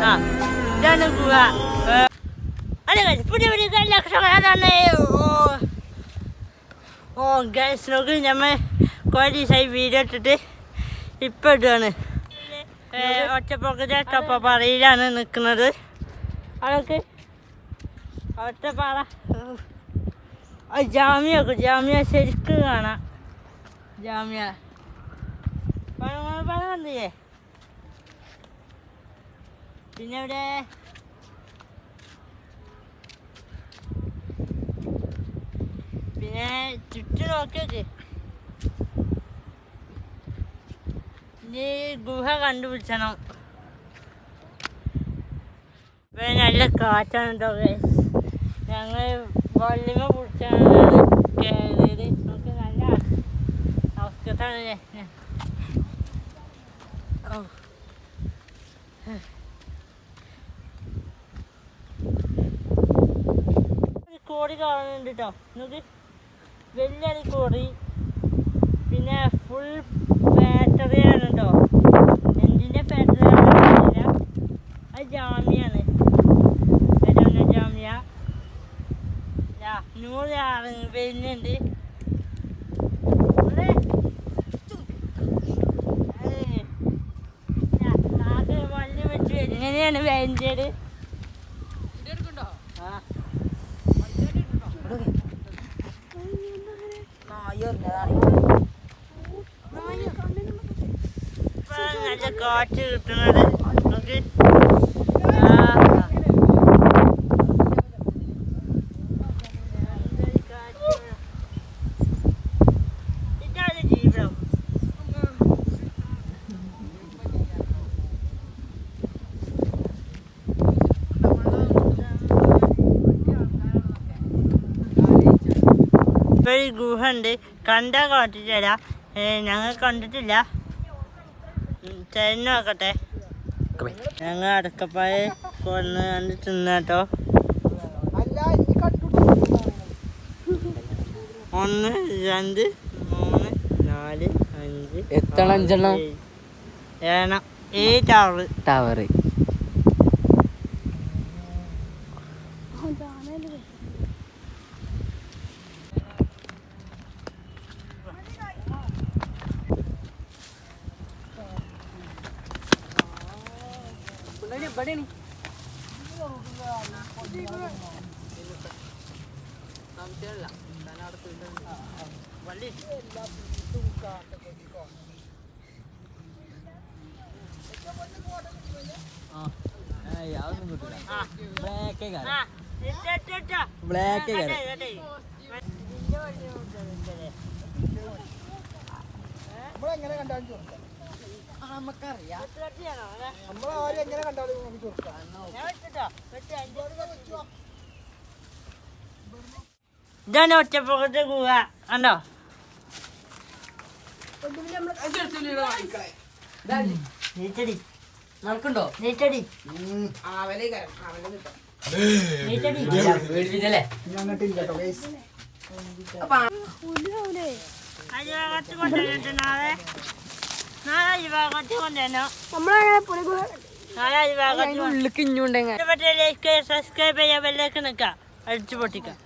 ഇതാണ് ഗുഹ. അതെ പുതിയ പുതിയ ഗൈസ് നോക്ക് നമ്മൾ കുറേ ദിവസമായി വീഡിയോ ഇട്ടിട്ട് ഇപ്പം ഇടുകയാണ്. ഒറ്റപ്പൊക്കത്തെ ടൊപ്പപ്പാറയിലാണ് നിൽക്കുന്നത്. അതൊക്കെ ഒറ്റപ്പാറ ജാമ്യ ശരിക്കും കാണാം. ജാമ്യ പഴം കണ്ടില്ലേ? പിന്നെ ഇവിടെ പിന്നെ ചുറ്റും നോക്കിയൊക്കെ ഇനി ഗുഹ കണ്ടുപിടിച്ചണം. ഇപ്പൊ നല്ല കാറ്റാണ് കേട്ടോ. ഞങ്ങൾ വള്ളിമ പിടിച്ചാണ് കയറിയത്. നമുക്ക് നല്ല അവസ്ഥയാണ്. കോടി കാണുന്നുണ്ട് കേട്ടോ. നമുക്ക് വലിയൊരു കോടി. പിന്നെ ഫുൾ ബാറ്ററിയാണ് കേട്ടോ. എന്തിൻ്റെ ബാറ്ററിയാണ് അത് ജാമ്യാണ്. ജാമ്യ 100 ആള് വരുന്നുണ്ട്. വള്ളി വെച്ച് എങ്ങനെയാണ് വേണ്ടത്? നല്ല കാറ്റ് കിട്ടുന്നത് നമുക്ക്. ഇതാണ് ജീവിതം. ഇപ്പോൾ ഈ ഗുഹ ഉണ്ട്. കണ്ടാൽ കാട്ടിത്തര. ഞങ്ങൾ കണ്ടിട്ടില്ല. ചെന്ന് നോക്കട്ടെ. ഞങ്ങൾ അടക്കപ്പായ കൊന്ന് കണ്ട് തിന്നാട്ടോ. 1 2 3 4 5 എത്രണ്ണം? 7 ടവർ. बड़े नहीं ഇതാണ് ഒറ്റപ്പൊക്കത്തെ ഗുഹ. കണ്ടോ? നടക്കുണ്ടോ? സബ്സ്ക്രൈബ് ചെയ്യാൻ ബെല്ലൈക്കൺ നിൽക്കാം. അടിച്ചു പൊട്ടിക്കാം.